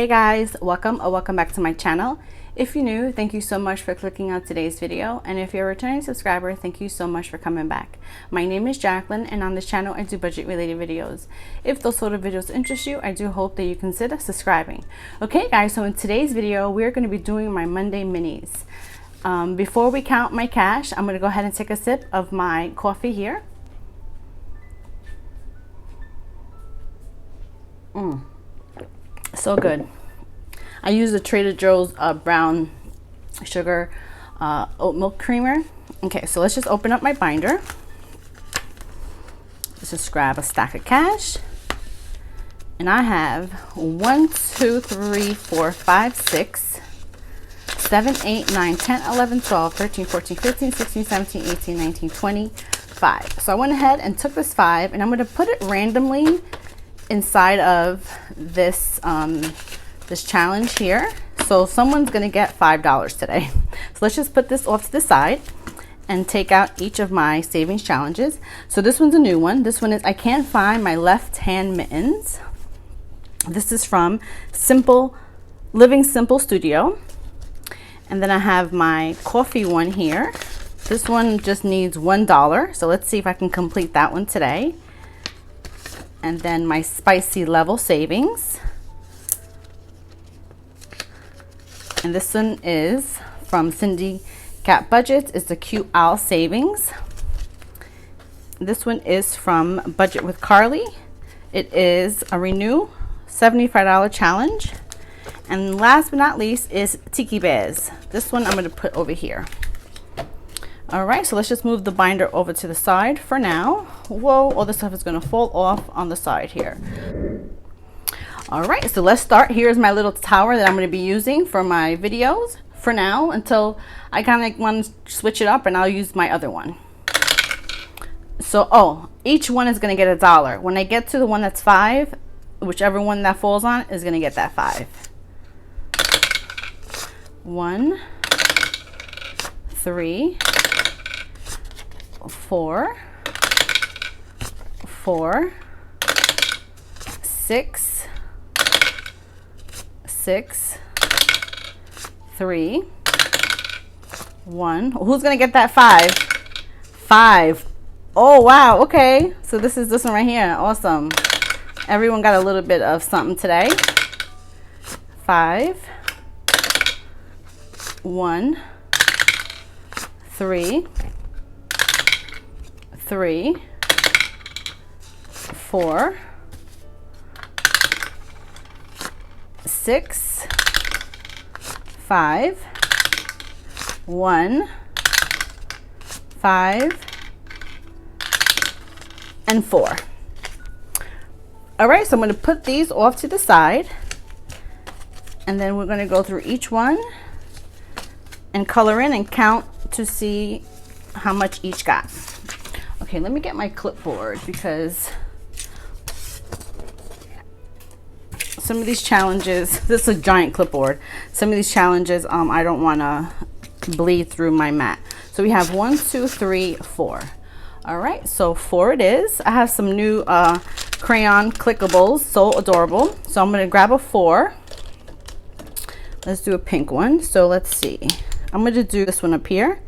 Hey guys, welcome or welcome back to my channel. If you're new, thank you so much for clicking on today's video, and if you're a returning subscriber, thank you so much for coming back. My name is Jacqueline, and on this channel I do budget related videos. If those sort of videos interest you, I do hope that you consider subscribing. Okay guys, so in today's video we're going to be doing my Monday minis. Before we count my cash, I'm going to go ahead and take a sip of my coffee here. So good. I use the Trader Joe's brown sugar oat milk creamer. Okay, so let's just open up my binder. Let's just grab a stack of cash. And I have 1, 2, 3, 4, 5, 6, 7, 8, 9, 10, 11, 12, 13, 14, 15, 16, 17, 18, 19, 20, 5. So I went ahead and took this 5 and I'm going to put it randomly inside of this this challenge here. So someone's gonna get $5 today. So let's just put this off to the side and take out each of my savings challenges. So this one's a new one. This one is I can't find my left hand mittens. This is from Living Simple Studio. And then I have my coffee one here. This one just needs $1. So let's see if I can complete that one today. And then my spicy level savings. And this one is from Cindy Cat Budgets. It's the Cute Owl Savings. This one is from Budget with Carly. It is a Renew $75 challenge. And last but not least is Tiki Bears. This one I'm going to put over here. All right, so let's just move the binder over to the side for now. Whoa, all the stuff is going to fall off on the side here. All right, so let's start. Here's my little tower that I'm going to be using for my videos for now until I kind of want to switch it up, and I'll use my other one. So, each one is going to get $1. When I get to the one that's 5, whichever one that falls on is going to get that 5. 1, 3, 4, 4, 6, 6, 3, 1. Who's gonna get that 5? 5. Oh wow, okay. So this is this one right here. Awesome. Everyone got a little bit of something today. 5, 1, 3, 3, 4, 6, 5, 1, 5, and 4. All right, so I'm going to put these off to the side, and then we're going to go through each one and color in and count to see how much each got. Okay, let me get my clipboard because some of these challenges, this is a giant clipboard. Some of these challenges, I don't want to bleed through my mat. So we have 1, 2, 3, 4. All right, so 4 it is. I have some new crayon clickables, so adorable. So I'm going to grab a 4. Let's do a pink one. So let's see. I'm going to do this one up here.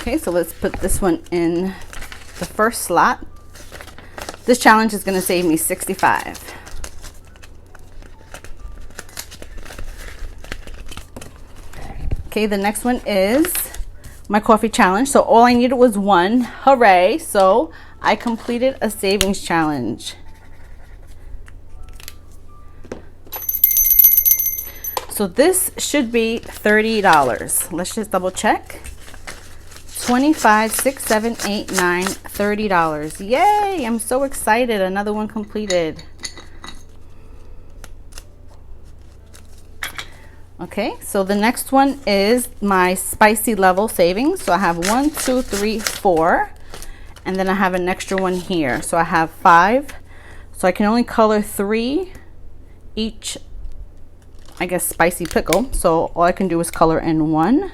Okay, so let's put this one in the first slot. This challenge is going to save me 65. Okay, the next one is my coffee challenge. So all I needed was 1. Hooray! So I completed a savings challenge. So this should be $30. Let's just double check. 25, 6, 7, 8, 9, $30. Yay! I'm so excited. Another one completed. Okay, so the next one is my spicy level savings. So I have 1, 2, 3, 4, and then I have an extra one here. So I have 5. So I can only color 3 each I guess, spicy pickle. So all I can do is color in 1.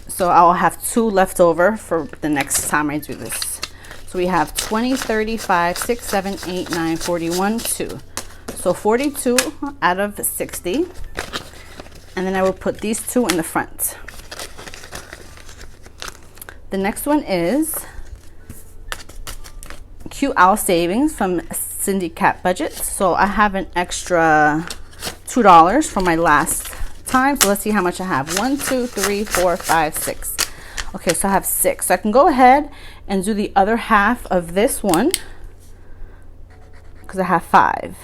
So I'll have 2 left over for the next time I do this. So we have 20, 35, 6, 7, 8, 9, 41, 2. So 42 out of 60. And then I will put these 2 in the front. The next one is Cute Owl Savings from Cindy Cat Budget. So I have an extra $2 from my last time. So let's see how much I have. 1, 2, 3, 4, 5, 6. Okay, so I have 6. So I can go ahead and do the other half of this one because I have 5.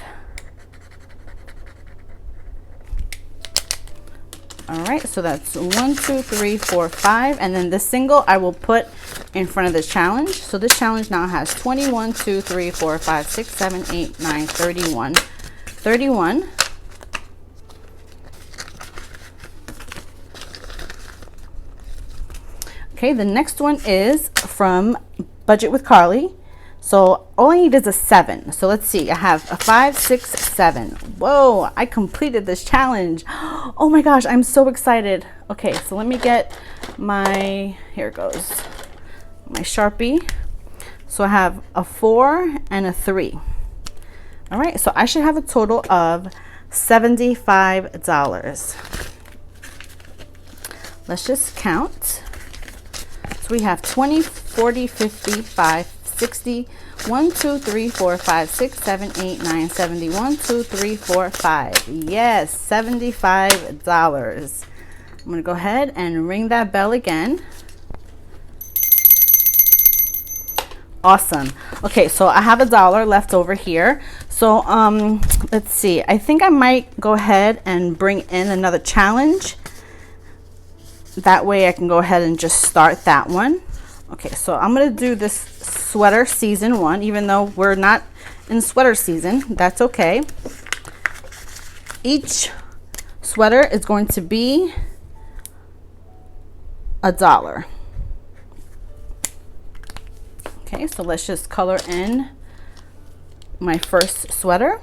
All right, so that's 1, 2, 3, 4, 5, and then the single I will put in front of this challenge. So this challenge now has 21, 2, 3, 4, 5, 6, 7, 8, 9, 31. 31. Okay, the next one is from Budget with Carly. So all I need is a 7. So let's see, I have a 5, 6, 7. Whoa, I completed this challenge. Oh my gosh, I'm so excited. Okay, so let me get my, here it goes, my Sharpie. So I have a 4 and a 3. All right, so I should have a total of $75. Let's just count. So we have 20, 40, 50, 5, 60, 1, 2, 3, 4, 5, 6, 7, 8, 9, 70, 1, 2, 3, 4, 5. Yes, $75. I'm going to go ahead and ring that bell again. Awesome. Okay, so I have $1 left over here. So let's see. I think I might go ahead and bring in another challenge. That way I can go ahead and just start that one. Okay, so I'm going to do this sweater season 1, even though we're not in sweater season. That's okay. Each sweater is going to be $1. Okay, so let's just color in my first sweater.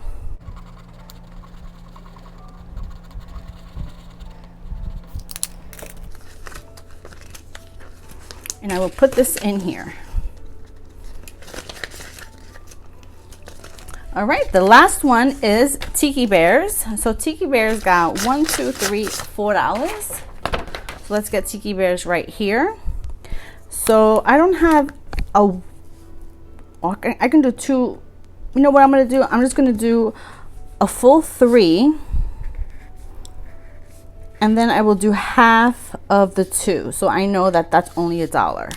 And I will put this in here. All right, the last one is Tiki Bears. So Tiki Bears got 1, 2, 3, $4. So let's get Tiki Bears right here. So I don't have a, I can do 2. You know what I'm gonna do? I'm just gonna do a full 3. And then I will do half of the 2. So I know that that's only $1.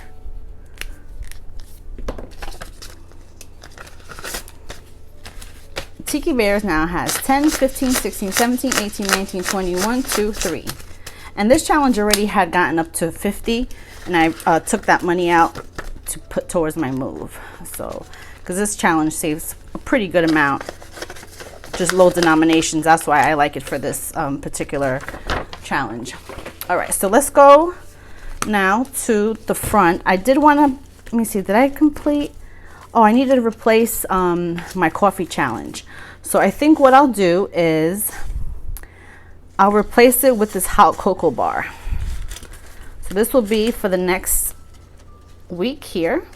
Tiki Bears now has 10, 15, 16, 17, 18, 19, 20, 1, 2, 3. And this challenge already had gotten up to 50. And I took that money out to put towards my move. So, because this challenge saves a pretty good amount. Just low denominations. That's why I like it for this particular challenge. All right, so let's go now to the front. I did want to, let me see, did I complete? Oh, I needed to replace my coffee challenge. So I think what I'll do is I'll replace it with this hot cocoa bar. So this will be for the next week here.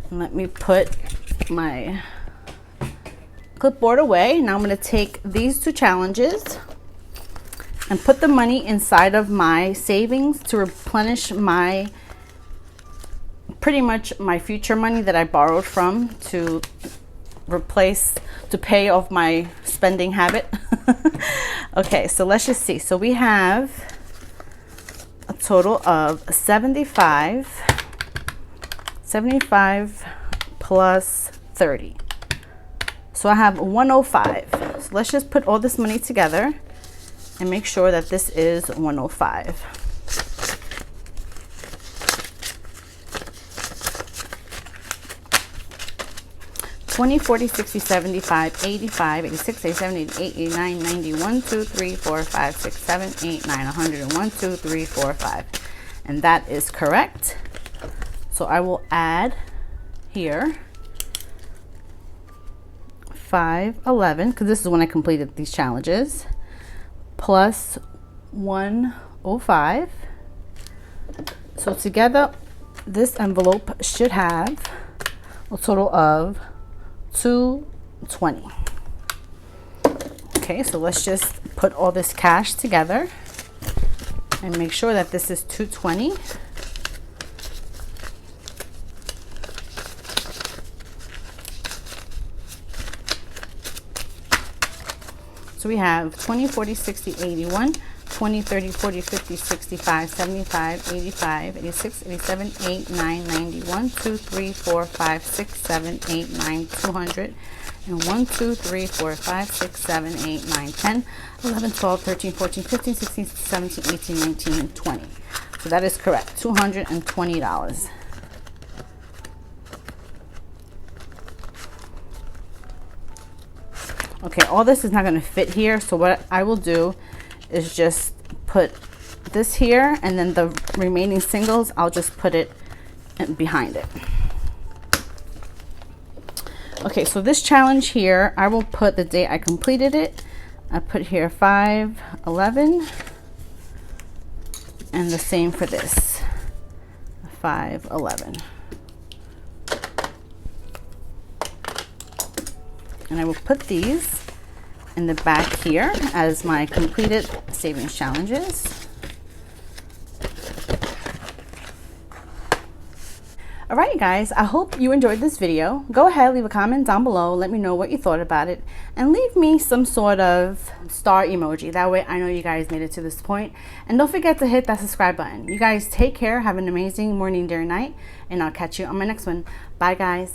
And let me put my clipboard away. Now I'm going to take these 2 challenges and put the money inside of my savings to replenish my, pretty much my future money that I borrowed from to replace, to pay off my spending habit. Okay, so let's just see. So we have a total of 75 plus 30. So I have 105. So let's just put all this money together and make sure that this is 105. $20, $40, $60, $75, $85, $86, $87, $88, $89, $90, $1, $2, $3, $4, $5, $6, $7, $8, $9, $100, $1, $2, $3, $4, $5. And that is correct. So I will add here 511, because this is when I completed these challenges, plus 105. So together this envelope should have a total of 220. Okay, so let's just put all this cash together and make sure that this is 220. So we have 20, 40, 60, 81, 20, 30, 40, 50, 65, 75, 85, 86, 87, 8, 9, 91, 2, 3, 4, 5, 6, 7, 8, 9, 200, and 1, 2, 3, 4, 5, 6, 7, 8, 9, 10, 11, 12, 13, 14, 15, 16, 17, 18, 19, and 20. So that is correct, $220. Okay, all this is not going to fit here, so what I will do is just put this here, and then the remaining singles I'll just put it behind it. Okay, so this challenge here, I will put the date I completed it. I put here 5/11, and the same for this, 5/11. And I will put these in the back here as my completed savings challenges. All right, guys, I hope you enjoyed this video. Go ahead, leave a comment down below. Let me know what you thought about it, and leave me some sort of star emoji. That way I know you guys made it to this point. And don't forget to hit that subscribe button. You guys take care. Have an amazing morning, day, or night, and I'll catch you on my next one. Bye, guys.